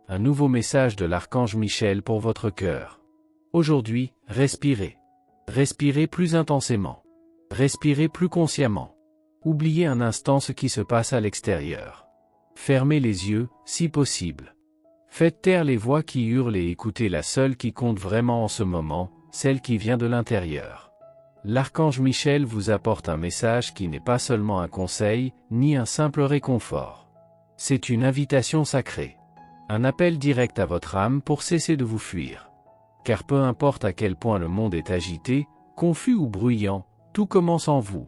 Un nouveau message de l'archange Michel pour votre cœur. Aujourd'hui, respirez. Respirez plus intensément. Respirez plus consciemment. Oubliez un instant ce qui se passe à l'extérieur. Fermez les yeux, si possible. Faites taire les voix qui hurlent et écoutez la seule qui compte vraiment en ce moment, celle qui vient de l'intérieur. L'archange Michel vous apporte un message qui n'est pas seulement un conseil, ni un simple réconfort. C'est une invitation sacrée. Un appel direct à votre âme pour cesser de vous fuir. Car peu importe à quel point le monde est agité, confus ou bruyant, tout commence en vous.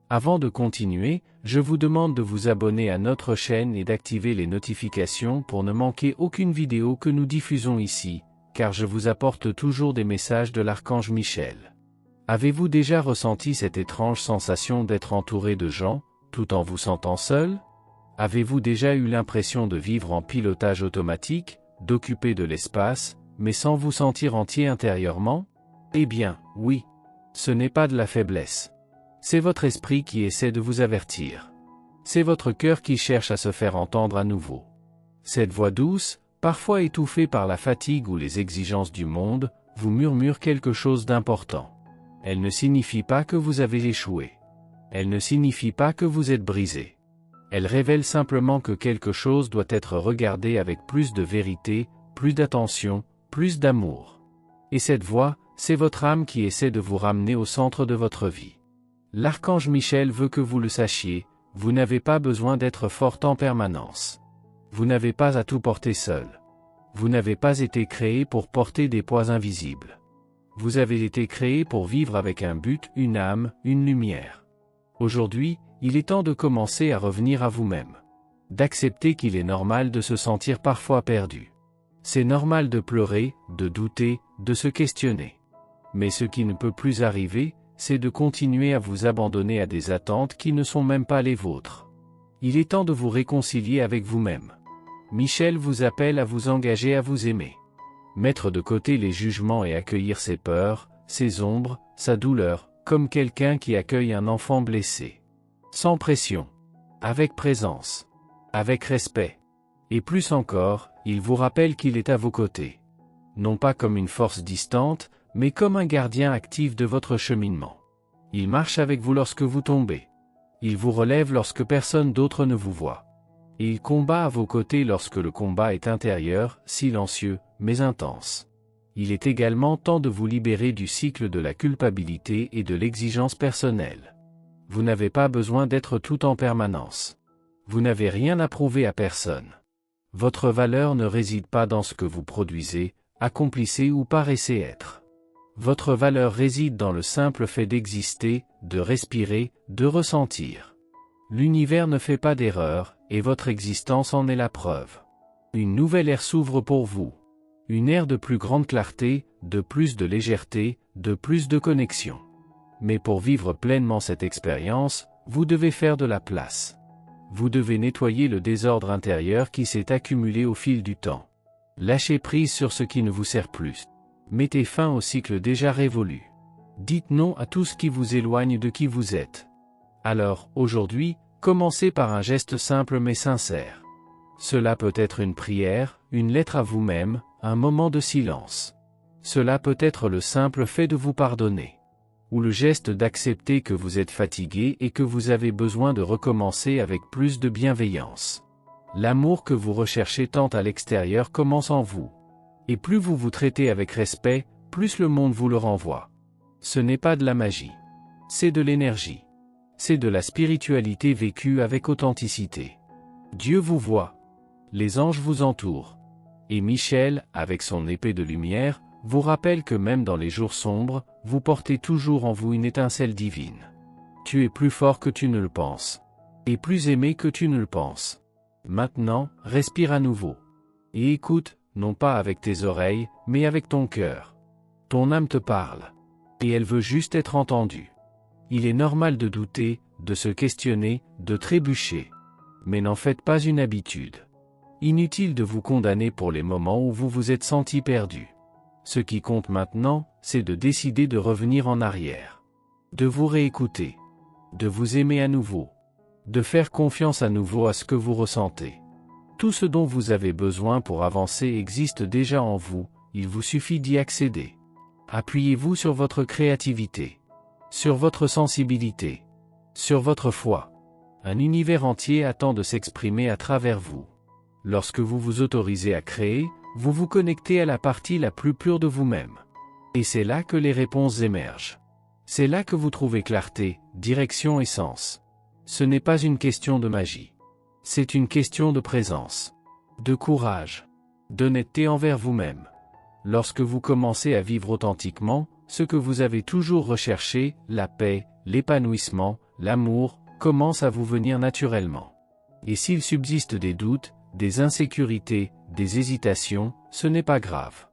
Avant de continuer, je vous demande de vous abonner à notre chaîne et d'activer les notifications pour ne manquer aucune vidéo que nous diffusons ici, car je vous apporte toujours des messages de l'archange Michel. Avez-vous déjà ressenti cette étrange sensation d'être entouré de gens, tout en vous sentant seul ? Avez-vous déjà eu l'impression de vivre en pilotage automatique, d'occuper de l'espace, mais sans vous sentir entier intérieurement ? Eh bien, oui. Ce n'est pas de la faiblesse. C'est votre esprit qui essaie de vous avertir. C'est votre cœur qui cherche à se faire entendre à nouveau. Cette voix douce, parfois étouffée par la fatigue ou les exigences du monde, vous murmure quelque chose d'important. Elle ne signifie pas que vous avez échoué. Elle ne signifie pas que vous êtes brisé. Elle révèle simplement que quelque chose doit être regardé avec plus de vérité, plus d'attention, plus d'amour. Et cette voix, c'est votre âme qui essaie de vous ramener au centre de votre vie. L'archange Michel veut que vous le sachiez, vous n'avez pas besoin d'être forte en permanence. Vous n'avez pas à tout porter seul. Vous n'avez pas été créé pour porter des poids invisibles. Vous avez été créé pour vivre avec un but, une âme, une lumière. Aujourd'hui, il est temps de commencer à revenir à vous-même. D'accepter qu'il est normal de se sentir parfois perdu. C'est normal de pleurer, de douter, de se questionner. Mais ce qui ne peut plus arriver, c'est de continuer à vous abandonner à des attentes qui ne sont même pas les vôtres. Il est temps de vous réconcilier avec vous-même. Michel vous appelle à vous engager à vous aimer. Mettre de côté les jugements et accueillir ses peurs, ses ombres, sa douleur, comme quelqu'un qui accueille un enfant blessé. Sans pression. Avec présence. Avec respect. Et plus encore, il vous rappelle qu'il est à vos côtés. Non pas comme une force distante, mais comme un gardien actif de votre cheminement. Il marche avec vous lorsque vous tombez. Il vous relève lorsque personne d'autre ne vous voit. Et il combat à vos côtés lorsque le combat est intérieur, silencieux, mais intense. Il est également temps de vous libérer du cycle de la culpabilité et de l'exigence personnelle. Vous n'avez pas besoin d'être tout en permanence. Vous n'avez rien à prouver à personne. Votre valeur ne réside pas dans ce que vous produisez, accomplissez ou paraissez être. Votre valeur réside dans le simple fait d'exister, de respirer, de ressentir. L'univers ne fait pas d'erreur, et votre existence en est la preuve. Une nouvelle ère s'ouvre pour vous. Une ère de plus grande clarté, de plus de légèreté, de plus de connexion. Mais pour vivre pleinement cette expérience, vous devez faire de la place. Vous devez nettoyer le désordre intérieur qui s'est accumulé au fil du temps. Lâchez prise sur ce qui ne vous sert plus. Mettez fin au cycle déjà révolu. Dites non à tout ce qui vous éloigne de qui vous êtes. Alors, aujourd'hui, commencez par un geste simple mais sincère. Cela peut être une prière, une lettre à vous-même, un moment de silence. Cela peut être le simple fait de vous pardonner. Ou le geste d'accepter que vous êtes fatigué et que vous avez besoin de recommencer avec plus de bienveillance. L'amour que vous recherchez tant à l'extérieur commence en vous. Et plus vous vous traitez avec respect, plus le monde vous le renvoie. Ce n'est pas de la magie. C'est de l'énergie. C'est de la spiritualité vécue avec authenticité. Dieu vous voit. Les anges vous entourent. Et Michel, avec son épée de lumière, vous rappelle que même dans les jours sombres, vous portez toujours en vous une étincelle divine. Tu es plus fort que tu ne le penses. Et plus aimé que tu ne le penses. Maintenant, respire à nouveau. Et écoute, non pas avec tes oreilles, mais avec ton cœur. Ton âme te parle. Et elle veut juste être entendue. Il est normal de douter, de se questionner, de trébucher. Mais n'en faites pas une habitude. Inutile de vous condamner pour les moments où vous vous êtes senti perdu. Ce qui compte maintenant, c'est de décider de revenir en arrière. De vous réécouter. De vous aimer à nouveau. De faire confiance à nouveau à ce que vous ressentez. Tout ce dont vous avez besoin pour avancer existe déjà en vous, il vous suffit d'y accéder. Appuyez-vous sur votre créativité, sur votre sensibilité, sur votre foi. Un univers entier attend de s'exprimer à travers vous. Lorsque vous vous autorisez à créer, vous vous connectez à la partie la plus pure de vous-même. Et c'est là que les réponses émergent. C'est là que vous trouvez clarté, direction et sens. Ce n'est pas une question de magie. C'est une question de présence, de courage, d'honnêteté envers vous-même. Lorsque vous commencez à vivre authentiquement, ce que vous avez toujours recherché, la paix, l'épanouissement, l'amour, commence à vous venir naturellement. Et s'il subsiste des doutes, des insécurités, des hésitations, ce n'est pas grave.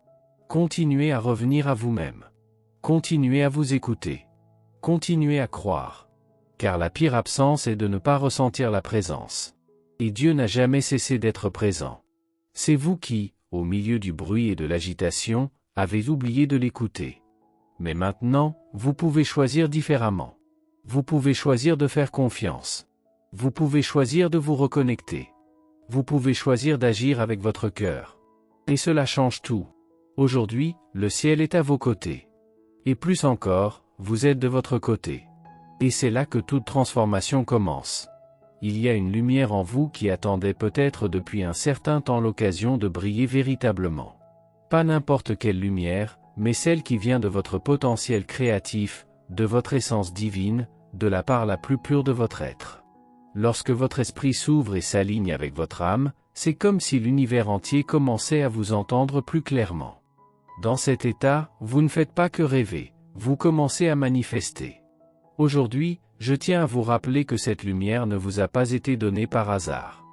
Continuez à revenir à vous-même. Continuez à vous écouter. Continuez à croire. Car la pire absence est de ne pas ressentir la présence. Et Dieu n'a jamais cessé d'être présent. C'est vous qui, au milieu du bruit et de l'agitation, avez oublié de l'écouter. Mais maintenant, vous pouvez choisir différemment. Vous pouvez choisir de faire confiance. Vous pouvez choisir de vous reconnecter. Vous pouvez choisir d'agir avec votre cœur. Et cela change tout. Aujourd'hui, le ciel est à vos côtés. Et plus encore, vous êtes de votre côté. Et c'est là que toute transformation commence. Il y a une lumière en vous qui attendait peut-être depuis un certain temps l'occasion de briller véritablement. Pas n'importe quelle lumière, mais celle qui vient de votre potentiel créatif, de votre essence divine, de la part la plus pure de votre être. Lorsque votre esprit s'ouvre et s'aligne avec votre âme, c'est comme si l'univers entier commençait à vous entendre plus clairement. Dans cet état, vous ne faites pas que rêver, vous commencez à manifester. Aujourd'hui, je tiens à vous rappeler que cette lumière ne vous a pas été donnée par hasard.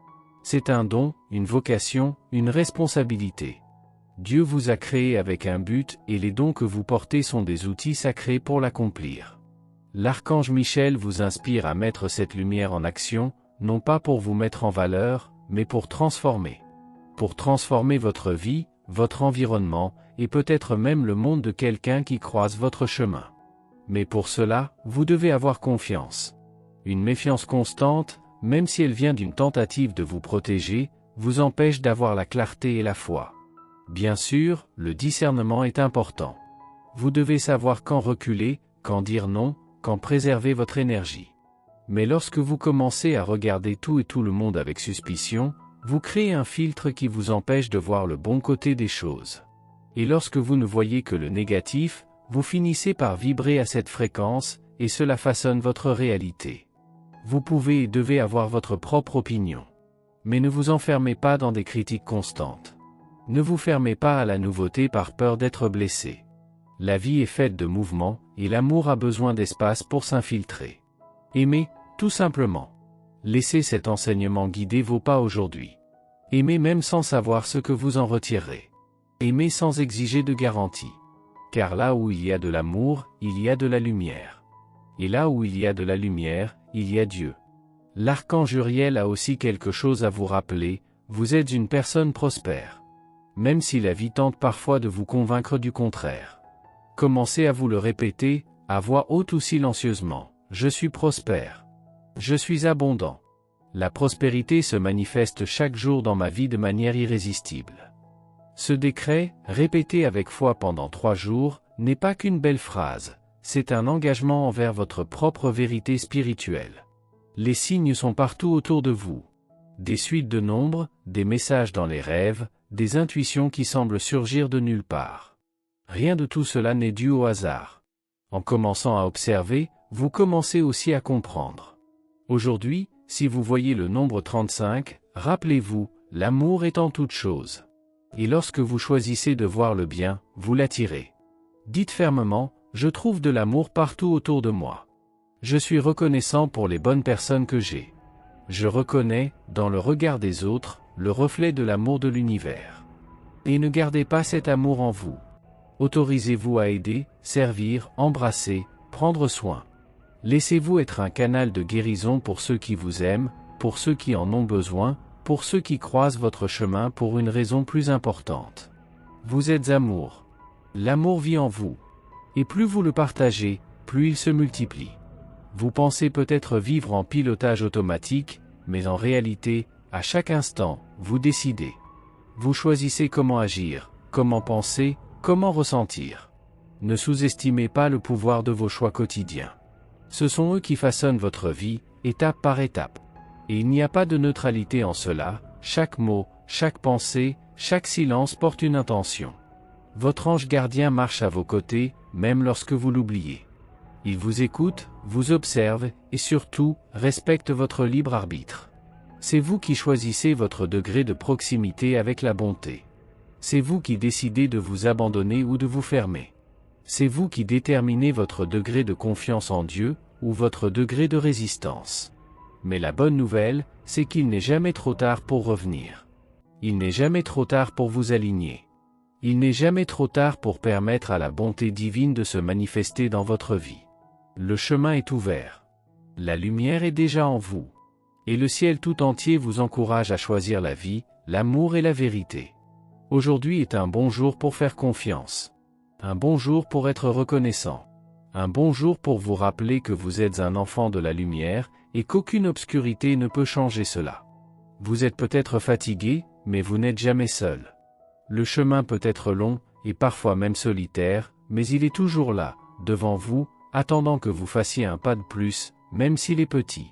C'est un don, une vocation, une responsabilité. Dieu vous a créé avec un but et les dons que vous portez sont des outils sacrés pour l'accomplir. L'archange Michel vous inspire à mettre cette lumière en action, non pas pour vous mettre en valeur, mais pour transformer. Pour transformer votre vie, votre environnement, et peut-être même le monde de quelqu'un qui croise votre chemin. Mais pour cela, vous devez avoir confiance. Une méfiance constante, même si elle vient d'une tentative de vous protéger, vous empêche d'avoir la clarté et la foi. Bien sûr, le discernement est important. Vous devez savoir quand reculer, quand dire non, quand préserver votre énergie. Mais lorsque vous commencez à regarder tout et tout le monde avec suspicion, vous créez un filtre qui vous empêche de voir le bon côté des choses. Et lorsque vous ne voyez que le négatif, vous finissez par vibrer à cette fréquence, et cela façonne votre réalité. Vous pouvez et devez avoir votre propre opinion. Mais ne vous enfermez pas dans des critiques constantes. Ne vous fermez pas à la nouveauté par peur d'être blessé. La vie est faite de mouvements, et l'amour a besoin d'espace pour s'infiltrer. Aimez, tout simplement. Laissez cet enseignement guider vos pas aujourd'hui. Aimez même sans savoir ce que vous en retirerez. Aimez sans exiger de garantie. Car là où il y a de l'amour, il y a de la lumière. Et là où il y a de la lumière, il y a Dieu. L'archange Uriel a aussi quelque chose à vous rappeler, vous êtes une personne prospère. Même si la vie tente parfois de vous convaincre du contraire. Commencez à vous le répéter, à voix haute ou silencieusement, je suis prospère. Je suis abondant. La prospérité se manifeste chaque jour dans ma vie de manière irrésistible. Ce décret, répété avec foi pendant 3 jours, n'est pas qu'une belle phrase, c'est un engagement envers votre propre vérité spirituelle. Les signes sont partout autour de vous. Des suites de nombres, des messages dans les rêves, des intuitions qui semblent surgir de nulle part. Rien de tout cela n'est dû au hasard. En commençant à observer, vous commencez aussi à comprendre. Aujourd'hui, si vous voyez le nombre 35, rappelez-vous, l'amour est en toute chose. Et lorsque vous choisissez de voir le bien, vous l'attirez. Dites fermement, je trouve de l'amour partout autour de moi. Je suis reconnaissant pour les bonnes personnes que j'ai. Je reconnais, dans le regard des autres, le reflet de l'amour de l'univers. Et ne gardez pas cet amour en vous. Autorisez-vous à aider, servir, embrasser, prendre soin. Laissez-vous être un canal de guérison pour ceux qui vous aiment, pour ceux qui en ont besoin, pour ceux qui croisent votre chemin pour une raison plus importante. Vous êtes amour. L'amour vit en vous. Et plus vous le partagez, plus il se multiplie. Vous pensez peut-être vivre en pilotage automatique, mais en réalité, À chaque instant, vous décidez. Vous choisissez comment agir, comment penser, comment ressentir. Ne sous-estimez pas le pouvoir de vos choix quotidiens. Ce sont eux qui façonnent votre vie, étape par étape. Et il n'y a pas de neutralité en cela, chaque mot, chaque pensée, chaque silence porte une intention. Votre ange gardien marche à vos côtés, même lorsque vous l'oubliez. Il vous écoute, vous observe, et surtout, respecte votre libre arbitre. C'est vous qui choisissez votre degré de proximité avec la bonté. C'est vous qui décidez de vous abandonner ou de vous fermer. C'est vous qui déterminez votre degré de confiance en Dieu, ou votre degré de résistance. Mais la bonne nouvelle, c'est qu'il n'est jamais trop tard pour revenir. Il n'est jamais trop tard pour vous aligner. Il n'est jamais trop tard pour permettre à la bonté divine de se manifester dans votre vie. Le chemin est ouvert. La lumière est déjà en vous. Et le ciel tout entier vous encourage à choisir la vie, l'amour et la vérité. Aujourd'hui est un bon jour pour faire confiance. Un bon jour pour être reconnaissant. Un bon jour pour vous rappeler que vous êtes un enfant de la lumière, et qu'aucune obscurité ne peut changer cela. Vous êtes peut-être fatigué, mais vous n'êtes jamais seul. Le chemin peut être long, et parfois même solitaire, mais il est toujours là, devant vous, attendant que vous fassiez un pas de plus, même s'il est petit.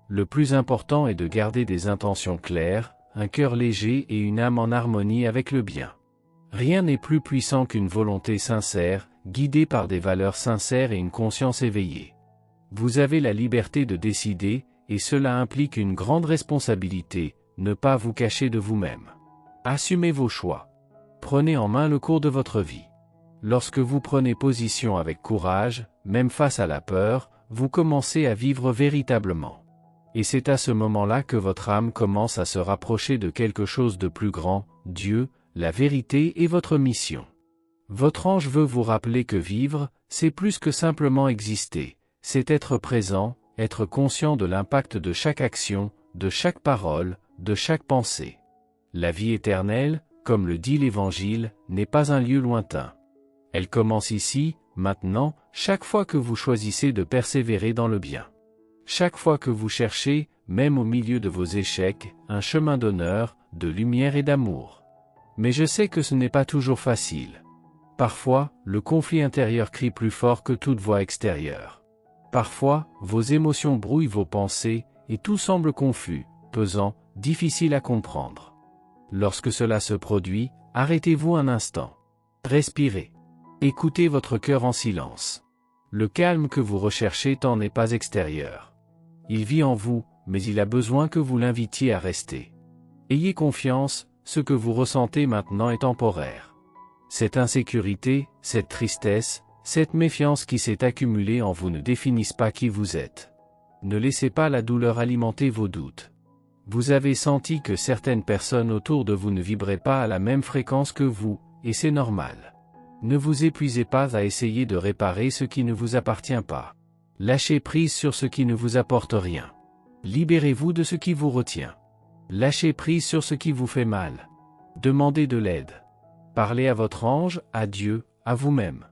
Le plus important est de garder des intentions claires, un cœur léger et une âme en harmonie avec le bien. Rien n'est plus puissant qu'une volonté sincère, guidée par des valeurs sincères et une conscience éveillée. Vous avez la liberté de décider, et cela implique une grande responsabilité, ne pas vous cacher de vous-même. Assumez vos choix. Prenez en main le cours de votre vie. Lorsque vous prenez position avec courage, même face à la peur, vous commencez à vivre véritablement. Et c'est à ce moment-là que votre âme commence à se rapprocher de quelque chose de plus grand, Dieu, la vérité et votre mission. Votre ange veut vous rappeler que vivre, c'est plus que simplement exister, c'est être présent, être conscient de l'impact de chaque action, de chaque parole, de chaque pensée. La vie éternelle, comme le dit l'Évangile, n'est pas un lieu lointain. Elle commence ici, maintenant, chaque fois que vous choisissez de persévérer dans le bien. Chaque fois que vous cherchez, même au milieu de vos échecs, un chemin d'honneur, de lumière et d'amour. Mais je sais que ce n'est pas toujours facile. Parfois, le conflit intérieur crie plus fort que toute voix extérieure. Parfois, vos émotions brouillent vos pensées, et tout semble confus, pesant, difficile à comprendre. Lorsque cela se produit, arrêtez-vous un instant. Respirez. Écoutez votre cœur en silence. Le calme que vous recherchez n'est pas extérieur. Il vit en vous, mais il a besoin que vous l'invitiez à rester. Ayez confiance, ce que vous ressentez maintenant est temporaire. Cette insécurité, cette tristesse, cette méfiance qui s'est accumulée en vous ne définissent pas qui vous êtes. Ne laissez pas la douleur alimenter vos doutes. Vous avez senti que certaines personnes autour de vous ne vibraient pas à la même fréquence que vous, et c'est normal. Ne vous épuisez pas à essayer de réparer ce qui ne vous appartient pas. Lâchez prise sur ce qui ne vous apporte rien. Libérez-vous de ce qui vous retient. Lâchez prise sur ce qui vous fait mal. Demandez de l'aide. Parlez à votre ange, à Dieu, à vous-même.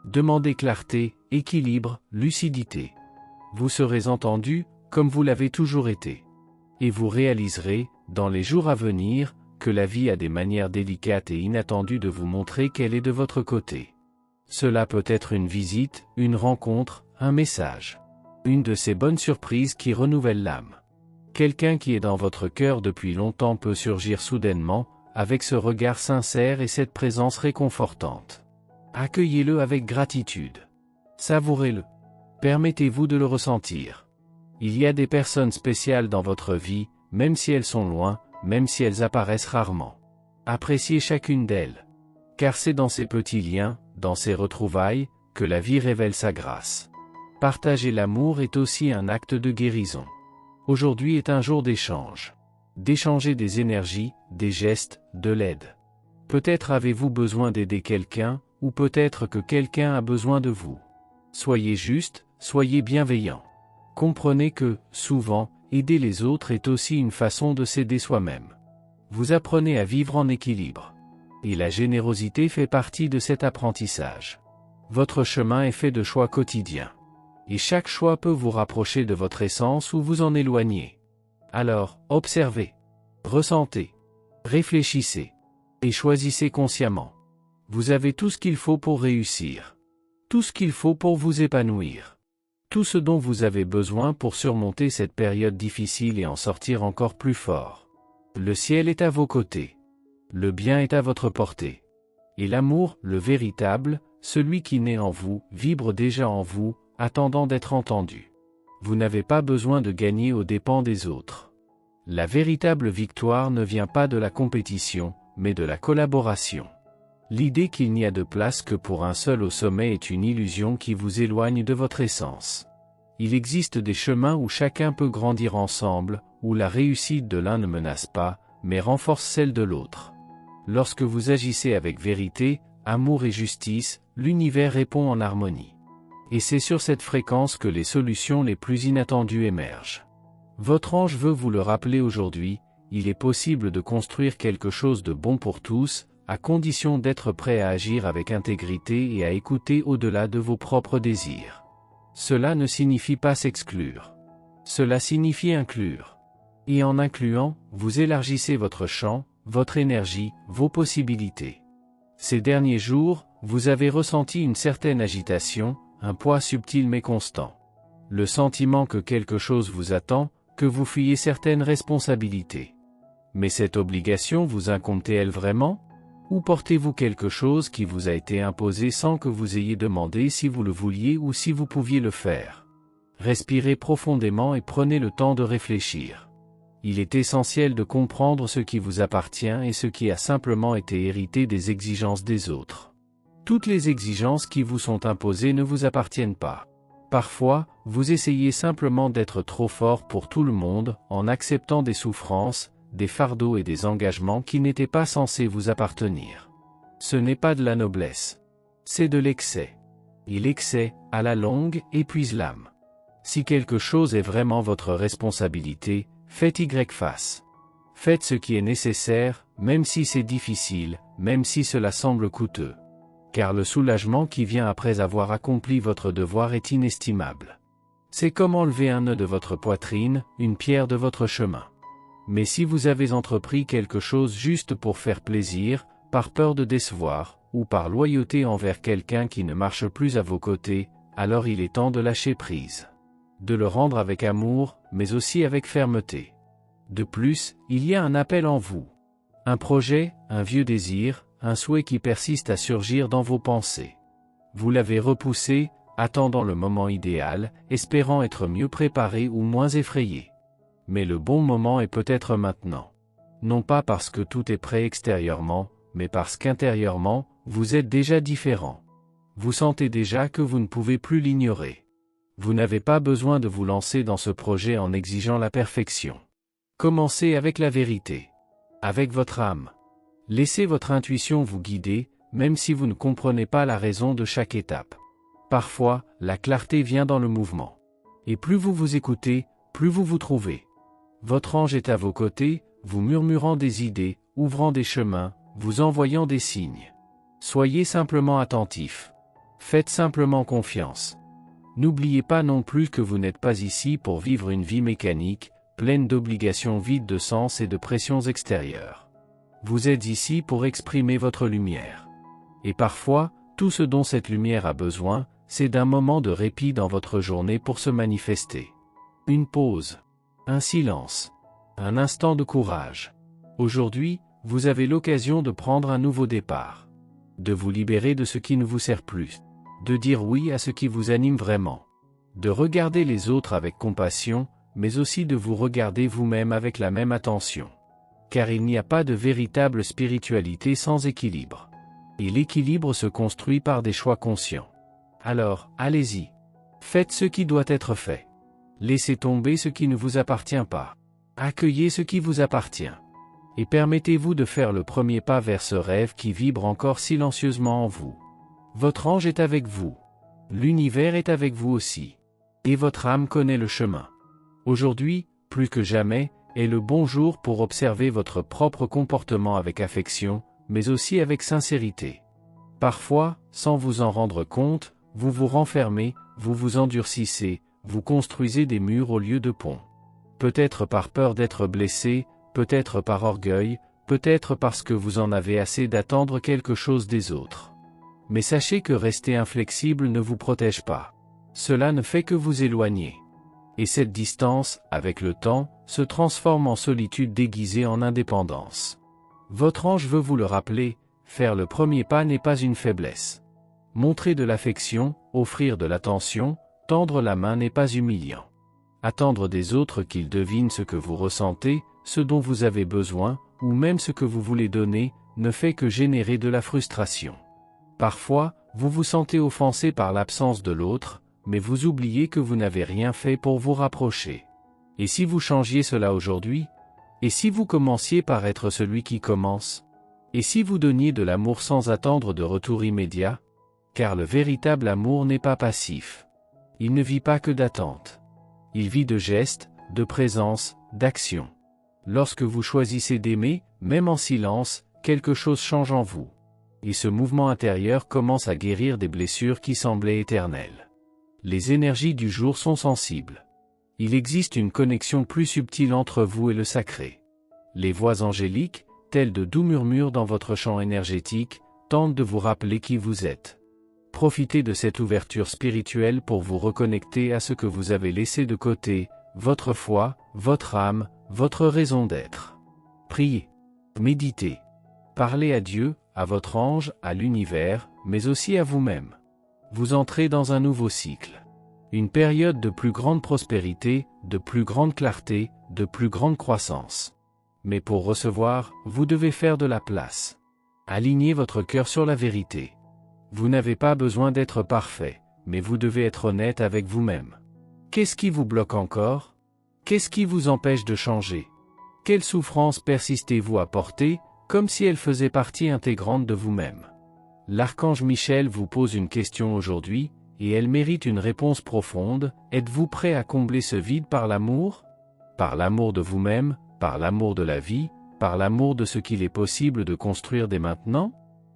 Demandez clarté, équilibre, lucidité. Vous serez entendu, comme vous l'avez toujours été. Et vous réaliserez, dans les jours à venir, que la vie a des manières délicates et inattendues de vous montrer qu'elle est de votre côté. Cela peut être une visite, une rencontre, un message. Une de ces bonnes surprises qui renouvellent l'âme. Quelqu'un qui est dans votre cœur depuis longtemps peut surgir soudainement, avec ce regard sincère et cette présence réconfortante. Accueillez-le avec gratitude. Savourez-le. Permettez-vous de le ressentir. Il y a des personnes spéciales dans votre vie, même si elles sont loin, même si elles apparaissent rarement. Appréciez chacune d'elles. Car c'est dans ces petits liens, dans ces retrouvailles, que la vie révèle sa grâce. Partager l'amour est aussi un acte de guérison. Aujourd'hui est un jour d'échange. D'échanger des énergies, des gestes, de l'aide. Peut-être avez-vous besoin d'aider quelqu'un, ou peut-être que quelqu'un a besoin de vous. Soyez juste, soyez bienveillant. Comprenez que, souvent, aider les autres est aussi une façon de s'aider soi-même. Vous apprenez à vivre en équilibre. Et la générosité fait partie de cet apprentissage. Votre chemin est fait de choix quotidiens. Et chaque choix peut vous rapprocher de votre essence ou vous en éloigner. Alors, observez. Ressentez. Réfléchissez. Et choisissez consciemment. Vous avez tout ce qu'il faut pour réussir. Tout ce qu'il faut pour vous épanouir. Tout ce dont vous avez besoin pour surmonter cette période difficile et en sortir encore plus fort. Le ciel est à vos côtés. Le bien est à votre portée. Et l'amour, le véritable, celui qui naît en vous, vibre déjà en vous, attendant d'être entendu. Vous n'avez pas besoin de gagner aux dépens des autres. La véritable victoire ne vient pas de la compétition, mais de la collaboration. L'idée qu'il n'y a de place que pour un seul au sommet est une illusion qui vous éloigne de votre essence. Il existe des chemins où chacun peut grandir ensemble, où la réussite de l'un ne menace pas, mais renforce celle de l'autre. Lorsque vous agissez avec vérité, amour et justice, l'univers répond en harmonie. Et c'est sur cette fréquence que les solutions les plus inattendues émergent. Votre ange veut vous le rappeler aujourd'hui, il est possible de construire quelque chose de bon pour tous, à condition d'être prêt à agir avec intégrité et à écouter au-delà de vos propres désirs. Cela ne signifie pas s'exclure. Cela signifie inclure. Et en incluant, vous élargissez votre champ, votre énergie, vos possibilités. Ces derniers jours, vous avez ressenti une certaine agitation, un poids subtil mais constant. Le sentiment que quelque chose vous attend, que vous fuyez certaines responsabilités. Mais cette obligation vous incombe-t-elle vraiment ? Ou portez-vous quelque chose qui vous a été imposé sans que vous ayez demandé si vous le vouliez ou si vous pouviez le faire ? Respirez profondément et prenez le temps de réfléchir. Il est essentiel de comprendre ce qui vous appartient et ce qui a simplement été hérité des exigences des autres. Toutes les exigences qui vous sont imposées ne vous appartiennent pas. Parfois, vous essayez simplement d'être trop fort pour tout le monde, en acceptant des souffrances, des fardeaux et des engagements qui n'étaient pas censés vous appartenir. Ce n'est pas de la noblesse. C'est de l'excès. Et l'excès, à la longue, épuise l'âme. Si quelque chose est vraiment votre responsabilité, faites Y face. Faites ce qui est nécessaire, même si c'est difficile, même si cela semble coûteux. Car le soulagement qui vient après avoir accompli votre devoir est inestimable. C'est comme enlever un nœud de votre poitrine, une pierre de votre chemin. Mais si vous avez entrepris quelque chose juste pour faire plaisir, par peur de décevoir, ou par loyauté envers quelqu'un qui ne marche plus à vos côtés, alors il est temps de lâcher prise. De le rendre avec amour, mais aussi avec fermeté. De plus, il y a un appel en vous. Un projet, un vieux désir, un souhait qui persiste à surgir dans vos pensées. Vous l'avez repoussé, attendant le moment idéal, espérant être mieux préparé ou moins effrayé. Mais le bon moment est peut-être maintenant. Non pas parce que tout est prêt extérieurement, mais parce qu'intérieurement, vous êtes déjà différent. Vous sentez déjà que vous ne pouvez plus l'ignorer. Vous n'avez pas besoin de vous lancer dans ce projet en exigeant la perfection. Commencez avec la vérité. Avec votre âme. Laissez votre intuition vous guider, même si vous ne comprenez pas la raison de chaque étape. Parfois, la clarté vient dans le mouvement. Et plus vous vous écoutez, plus vous vous trouvez. Votre ange est à vos côtés, vous murmurant des idées, ouvrant des chemins, vous envoyant des signes. Soyez simplement attentif. Faites simplement confiance. N'oubliez pas non plus que vous n'êtes pas ici pour vivre une vie mécanique, pleine d'obligations vides de sens et de pressions extérieures. Vous êtes ici pour exprimer votre lumière. Et parfois, tout ce dont cette lumière a besoin, c'est d'un moment de répit dans votre journée pour se manifester. Une pause. Un silence. Un instant de courage. Aujourd'hui, vous avez l'occasion de prendre un nouveau départ. De vous libérer de ce qui ne vous sert plus. De dire oui à ce qui vous anime vraiment. De regarder les autres avec compassion, mais aussi de vous regarder vous-même avec la même attention. Car il n'y a pas de véritable spiritualité sans équilibre. Et l'équilibre se construit par des choix conscients. Alors, allez-y. Faites ce qui doit être fait. Laissez tomber ce qui ne vous appartient pas. Accueillez ce qui vous appartient. Et permettez-vous de faire le premier pas vers ce rêve qui vibre encore silencieusement en vous. Votre ange est avec vous. L'univers est avec vous aussi. Et votre âme connaît le chemin. Aujourd'hui, plus que jamais, est le bon jour pour observer votre propre comportement avec affection, mais aussi avec sincérité. Parfois, sans vous en rendre compte, vous vous renfermez, vous vous endurcissez, vous construisez des murs au lieu de ponts. Peut-être par peur d'être blessé, peut-être par orgueil, peut-être parce que vous en avez assez d'attendre quelque chose des autres. Mais sachez que rester inflexible ne vous protège pas. Cela ne fait que vous éloigner. Et cette distance, avec le temps, se transforme en solitude déguisée en indépendance. Votre ange veut vous le rappeler, faire le premier pas n'est pas une faiblesse. Montrer de l'affection, offrir de l'attention, tendre la main n'est pas humiliant. Attendre des autres qu'ils devinent ce que vous ressentez, ce dont vous avez besoin, ou même ce que vous voulez donner, ne fait que générer de la frustration. Parfois, vous vous sentez offensé par l'absence de l'autre, mais vous oubliez que vous n'avez rien fait pour vous rapprocher. Et si vous changiez cela aujourd'hui? Et si vous commenciez par être celui qui commence? Et si vous donniez de l'amour sans attendre de retour immédiat? Car le véritable amour n'est pas passif. Il ne vit pas que d'attente. Il vit de gestes, de présence, d'action. Lorsque vous choisissez d'aimer, même en silence, quelque chose change en vous. Et ce mouvement intérieur commence à guérir des blessures qui semblaient éternelles. Les énergies du jour sont sensibles. Il existe une connexion plus subtile entre vous et le sacré. Les voix angéliques, telles de doux murmures dans votre champ énergétique, tentent de vous rappeler qui vous êtes. Profitez de cette ouverture spirituelle pour vous reconnecter à ce que vous avez laissé de côté, votre foi, votre âme, votre raison d'être. Priez. Méditez. Parlez à Dieu, à votre ange, à l'univers, mais aussi à vous-même. Vous entrez dans un nouveau cycle. Une période de plus grande prospérité, de plus grande clarté, de plus grande croissance. Mais pour recevoir, vous devez faire de la place. Alignez votre cœur sur la vérité. Vous n'avez pas besoin d'être parfait, mais vous devez être honnête avec vous-même. Qu'est-ce qui vous bloque encore? Qu'est-ce qui vous empêche de changer? Quelle souffrance persistez-vous à porter, comme si elle faisait partie intégrante de vous-même? L'archange Michel vous pose une question aujourd'hui, et elle mérite une réponse profonde. Êtes-vous prêt à combler ce vide par l'amour? Par l'amour de vous-même, par l'amour de la vie, par l'amour de ce qu'il est possible de construire dès maintenant?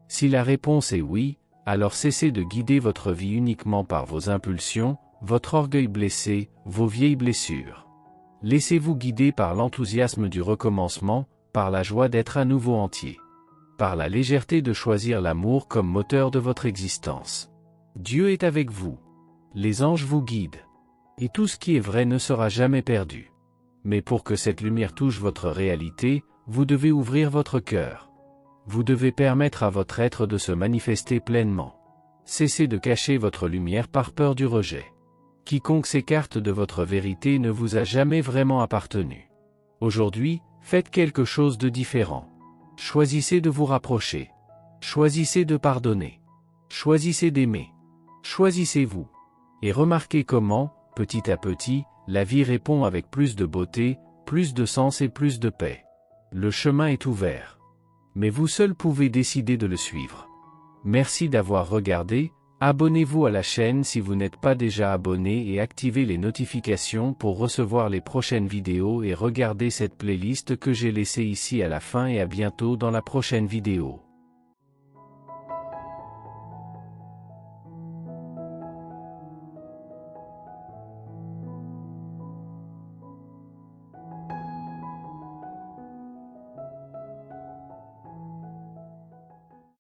Si la réponse est oui, alors cessez de guider votre vie uniquement par vos impulsions, votre orgueil blessé, vos vieilles blessures. Laissez-vous guider par l'enthousiasme du recommencement, par la joie d'être à nouveau entier. Par la légèreté de choisir l'amour comme moteur de votre existence. Dieu est avec vous. Les anges vous guident. Et tout ce qui est vrai ne sera jamais perdu. Mais pour que cette lumière touche votre réalité, vous devez ouvrir votre cœur. Vous devez permettre à votre être de se manifester pleinement. Cessez de cacher votre lumière par peur du rejet. Quiconque s'écarte de votre vérité ne vous a jamais vraiment appartenu. Aujourd'hui, faites quelque chose de différent. Choisissez de vous rapprocher. Choisissez de pardonner. Choisissez d'aimer. Choisissez-vous. Et remarquez comment, petit à petit, la vie répond avec plus de beauté, plus de sens et plus de paix. Le chemin est ouvert. Mais vous seul pouvez décider de le suivre. Merci d'avoir regardé, abonnez-vous à la chaîne si vous n'êtes pas déjà abonné et activez les notifications pour recevoir les prochaines vidéos et regardez cette playlist que j'ai laissée ici à la fin et à bientôt dans la prochaine vidéo.